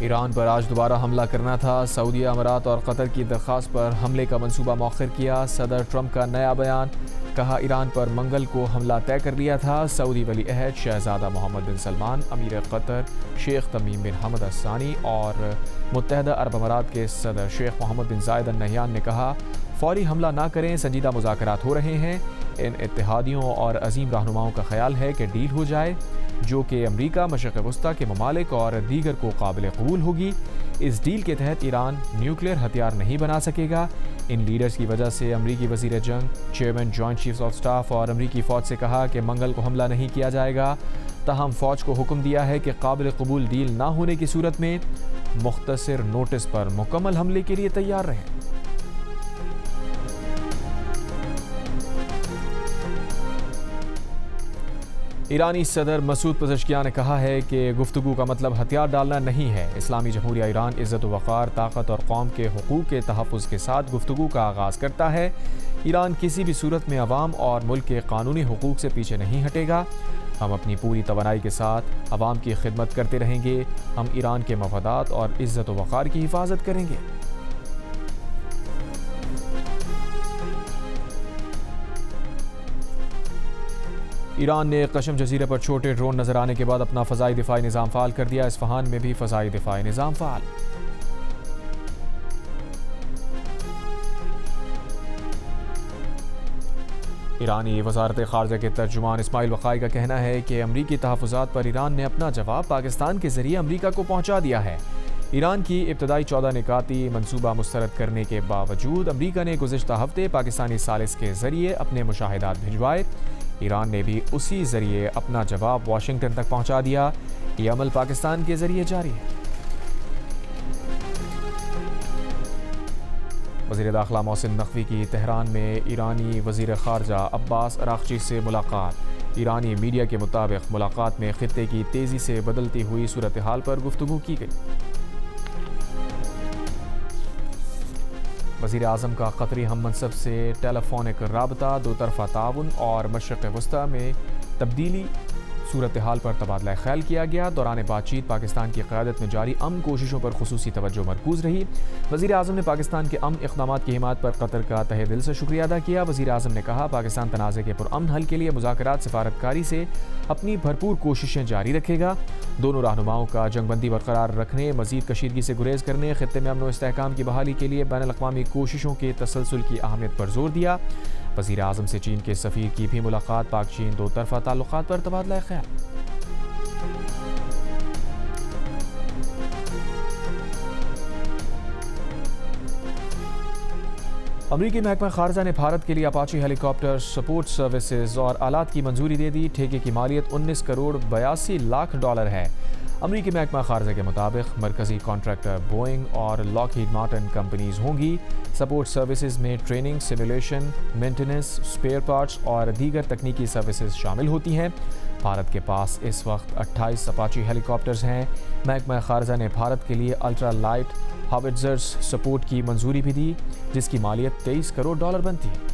Iran पर आज दोबारा हमला करना था। सऊदी अमीरात और कतर की दरख्वास्त पर हमले का मंसूबा मौखर किया। सदर ट्रंप का नया बयान, कहा ईरान पर मंगल को हमला तय कर लिया था। सऊदी वली अहद शहजादा मोहम्मद बिन सलमान, अमीर कतर शेख तमीम बिन हमद अस्सानी और मुत्तहदा अरब अमीरात के सदर शेख मोहम्मद बिन जायद अल नहयान ने कहा, फौरी हमला ना करें, संजीदा मुज़ाकरात हो रहे हैं। इन इत्तेहादियों और अजीम रहनुमाओं का ख्याल है कि डील हो जाए जो कि अमरीका, मशरिक़ वस्ता के ममालिक और दीगर को काबिल कबूल होगी। इस डील के तहत ईरान न्यूक्लियर हथियार नहीं बना सकेगा। इन लीडर्स की वजह से अमरीकी वज़ीर जंग, chairman joint chiefs of staff और अमरीकी फ़ौज से कहा कि मंगल को हमला नहीं किया जाएगा। ताहम फ़ौज को हुक्म दिया है कि काबिल कबूल डील ना होने की सूरत में मुख्तसर नोटिस पर मुकम्मल हमले के लिए तैयार रहें। ईरानी सदर मसूद पज़ेश्कियान ने कहा है कि गुफ्तगू का मतलब हथियार डालना नहीं है। इस्लामी जमहूरिया ईरान इज़्ज़त वक़ार, ताकत और कौम के हुकूक के तहफ़्फ़ुज़ के साथ गुफ्तगू का आगाज़ करता है। ईरान किसी भी सूरत में अवाम और मुल्क के कानूनी हुकूक से पीछे नहीं हटेगा। हम अपनी पूरी तवानाई के साथ अवाम की खिदमत करते रहेंगे। हम ईरान के मफादात और इज़्ज़त वक़ार की हिफाजत करेंगे। ईरान ने कशम जजीरे पर छोटे ड्रोन नजर आने के बाद अपना फ़ज़ाई दिफ़ाई निज़ाम फ़ाल कर दिया। इस्फ़हान में भी फ़ज़ाई दिफ़ाई निज़ाम फ़ाल। ईरानी वज़ारत ख़ारजा के तर्जुमान इस्माइल वक़ाई का कहना है कि अमरीकी तहफ़्फ़ुज़ात पर ईरान ने अपना जवाब पाकिस्तान के ज़रिए अमरीका को पहुँचा दिया है। ईरान की इब्तदाई 14 निकाती मनसूबा मुस्तरद करने के बावजूद अमरीका ने गुज़िश्ता हफ्ते पाकिस्तानी सालिस के ज़रिए अपने मुशाहिदात भिजवाए। ईरान ने भी उसी ज़रिए अपना जवाब वाशिंगटन तक पहुँचा दिया। ये अमल पाकिस्तान के ज़रिए जारी है। वज़ीर दाखिला मोहसिन नकवी की तेहरान में ईरानी वज़ीर ख़ारजा अब्बास अराग़ची से मुलाकात। ईरानी मीडिया के मुताबिक मुलाकात में ख़ित्ते की तेज़ी से बदलती हुई सूरत हाल पर गुफ्तगू की गई। वज़ीर आज़म का क़तरी हम मनसब से टेलीफोनिक राबता, दो तरफ़ा ताउन और मशरिक़ वस्ता में तब्दीली सूरत हाल पर तबादला ख्याल किया गया। दौरान बातचीत पाकिस्तान की क़यादत में जारी अमन कोशिशों पर खुसूसी तवज्जो मरकूज़ रही। वज़ीर आज़म ने पाकिस्तान के अमन इक़दामात की हिमायत पर कतर का तहे दिल से शुक्रिया अदा किया। वज़ीर आज़म ने कहा, पाकिस्तान तनाज़े के पुरअमन हल के लिए मुज़ाकरात सिफारतकारी से अपनी भरपूर कोशिशें जारी रखेगा। दोनों रहनुमाओं का जंगबंदी बरकरार रखने, मज़ीद कशीदगी से गुरेज करने, ख़ित्ते में अमन व इस्तेहकाम की बहाली के लिए बैनुल अक़वामी कोशिशों के तसलसल की अहमियत पर जोर दिया। वज़ीर आज़म से चीन के सफ़ीर की भी मुलाकात। पाक चीन दो तरफ़ा ताल्लुक़ात पर तबादला ख्याल। अमरीकी महकमा ख़ारजा ने भारत के लिए अपाची हेलीकॉप्टर सपोर्ट सर्विसेज और आलात की मंजूरी दे दी। ठेके की मालियत 19 करोड़ 82 लाख डॉलर है। अमरीकी महकमा ख़ारजा के मुताबिक मरकज़ी कॉन्ट्रैक्टर बोइंग और लॉकहीड मार्टिन कंपनीज होंगी। सपोर्ट सर्विसेज में training, simulation, maintenance, spare parts और दीगर तकनीकी सर्विसेज शामिल होती हैं। भारत के पास इस वक्त 28 अपाची हेलीकॉप्टर्स हैं। महकमा ख़ारजा ने भारत के लिए अल्ट्रा लाइट हाविट्ज़र्स सपोर्ट की मंजूरी भी दी, जिसकी मालियत 23 करोड़ डॉलर बनती है।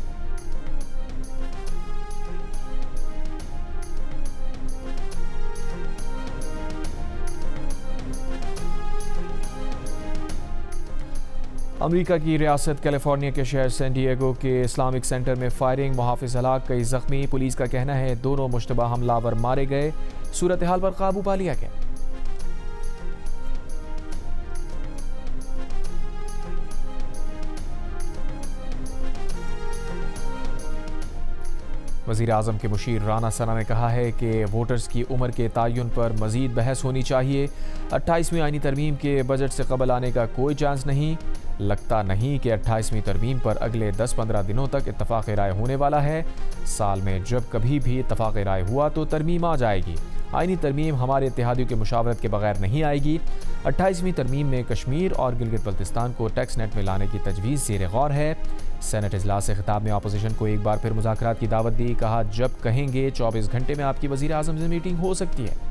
अमेरिका की रियासत कैलिफोर्निया के शहर सैन डिएगो के इस्लामिक सेंटर में फायरिंग, मुहाफिज हलाक, कई जख्मी। पुलिस का कहना है दोनों मुश्तबा हमलावर मारे गए। सूरत हाल पर काबू पा लिया गया। वज़ीर आज़म के मुशीर राना सना ने कहा है कि वोटर्स की उम्र के तयन पर मज़ीद बहस होनी चाहिए। 28वीं आईनी तरमीम के बजट से कबल आने का कोई चांस नहीं। लगता नहीं कि 28वीं तरमीम पर अगले 10-15 दिनों तक इत्तफ़ाक़ राय होने वाला है। साल में जब कभी भी इत्तफ़ाक़ राय हुआ तो तरमीम आ जाएगी। आईनी तरमीम हमारे इत्तेहादियों के मुशावरत के बगैर नहीं आएगी। 28वीं तरमीम में कश्मीर और गिलगित बल्तिस्तान को टैक्स नेट में लाने की तजवीज़ ज़ेर गौर है। सेनेट इजलास से खिताब में अपोजिशन को एक बार फिर मुज़ाकरात की दावत दी। कहा, जब कहेंगे 24 घंटे में आपकी वज़ीर आज़म से मीटिंग हो सकती है।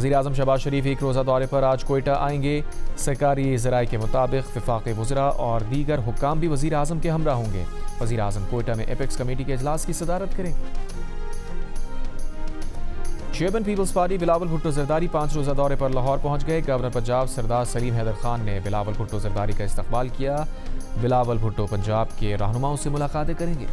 वज़ीर आज़म शहबाज शरीफ एक रोज़ा दौरे पर आज कोयटा आएंगे। सरकारी ज़राए के मुताबिक वफाक़ी वज़रा और दीगर हुक्काम भी वज़ीर आज़म के हमरा होंगे। वज़ीर आज़म कोयटा में एपेक्स कमेटी के इजलास की सदारत करेंगे। चेयरमैन पीपल्स पार्टी बिलावल भुट्टो जरदारी 5 रोज़ा दौरे पर लाहौर पहुंच गए। गवर्नर पंजाब सरदार सलीम हैदर खान ने बिलावल भुट्टो जरदारी का इस्तकबाल किया। बिलावल भुट्टो पंजाब के रहनुमाओं से मुलाकातें करेंगे।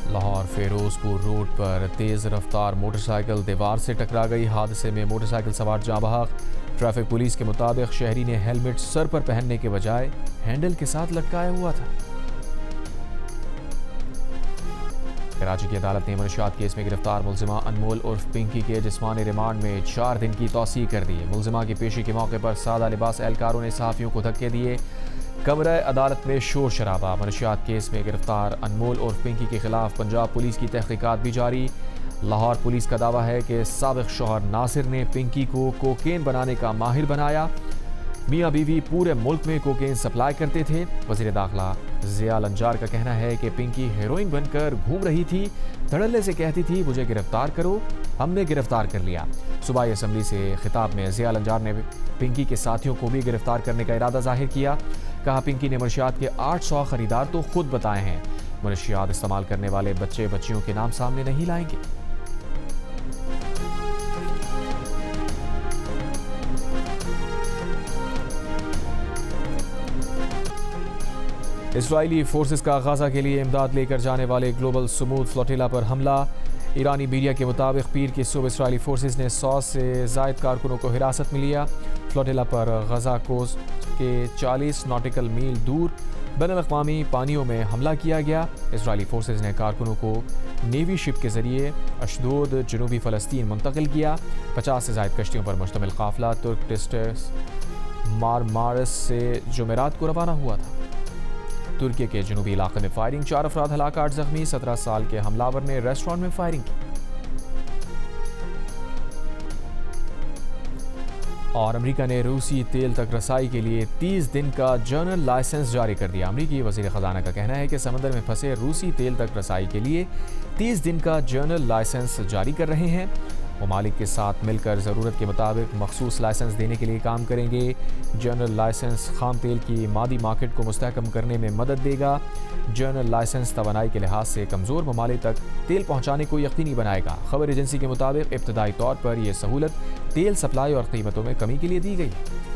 लाहौर फिरोजपुर रोड पर तेज़ रफ्तार मोटरसाइकिल दीवार से टकरा गई। हादसे में मोटरसाइकिल सवार जाँ बहक। ट्रैफिक पुलिस के मुताबिक शहरी ने हेलमेट सर पर पहनने के बजाय हैंडल के साथ लटकाया हुआ था। कराची की अदालत ने मनशियात केस में गिरफ्तार मुलजिमा अनमोल उर्फ पिंकी के जिस्मानी रिमांड में 4 दिन की तौसीह कर दी। मुलजिमा की पेशी के मौके पर सादा लिबास एहलकारों ने सहाफ़ियों को धक्के दिए। कमरा अदालत में शोर शराबा। मनशियात केस में गिरफ्तार अनमोल उर्फ पिंकी के खिलाफ पंजाब पुलिस की तहकीकात भी जारी। लाहौर पुलिस का दावा है कि साबिक शौहर नासिर ने पिंकी को कोकेन बनाने का माहिर बनाया। मियाँ बीवी पूरे मुल्क में कोकेन सप्लाई करते थे। वज़ीर दाखिला ज़िया लंजार का कहना है कि पिंकी हेरोइन बनकर घूम रही थी। धड़ल्ले से कहती थी मुझे गिरफ्तार करो, हमने गिरफ्तार कर लिया। सूबाई असम्बली से खिताब में ज़िया लंजार ने पिंकी के साथियों को भी गिरफ्तार करने का इरादा जाहिर किया। कहा पिंकी ने मनशियात के 800 खरीदार तो खुद बताए हैं। मनशियात इस्तेमाल करने वाले बच्चे बच्चियों के नाम सामने नहीं लाएंगे। इजरायली फोर्सेस का गाजा के लिए इमदाद लेकर जाने वाले ग्लोबल समूद फ्लोटिला पर हमला। ईरानी मीडिया के मुताबिक पीर की सुबह इजरायली फोर्सेस ने 100 से ज़ायद कारकुनों को हिरासत में लिया। फ्लोटिला पर गजा कोस्ट के 40 नॉटिकल मील दूर बैनुल-अक़वामी पानियों में हमला किया गया। इजरायली फोर्सेस ने कारकुनों को नेवी शिप के जरिए अशदोद जनूबी फ़लस्तीन मुंतकिल किया। 50 से ज़ायद कश्तियों पर मुश्तमिल काफिला तुर्क डिस्ट्रेस मारमारस से जुमेरात को रवाना हुआ था। तुर्की के जनूबी इलाके में फायरिंग, 4 अफराद हलाक, 8 जख्मी। 17 साल के हमलावर ने रेस्टोरेंट में फायरिंग की। और अमेरिका ने रूसी तेल तक रसाई के लिए 30 दिन का जर्नल लाइसेंस जारी कर दिया। अमेरिकी वज़ीर ख़ज़ाना का कहना है कि समंदर में फंसे रूसी तेल तक रसाई के लिए 30 दिन का जर्नल लाइसेंस जारी कर रहे हैं। ममालिक के साथ मिलकर ज़रूरत के मुताबिक मखसूस लाइसेंस देने के लिए काम करेंगे। जर्नल लाइसेंस खाम तेल की मादी मार्केट को मुस्तहकम करने में मदद देगा। जर्नल लाइसेंस तवानाई के लिहाज से कमज़ोर ममालिक तक तेल पहुँचाने को यकीनी बनाएगा। खबर एजेंसी के मुताबिक इब्तदाई तौर पर यह सहूलत तेल सप्लाई और कीमतों में कमी के लिए दी गई है।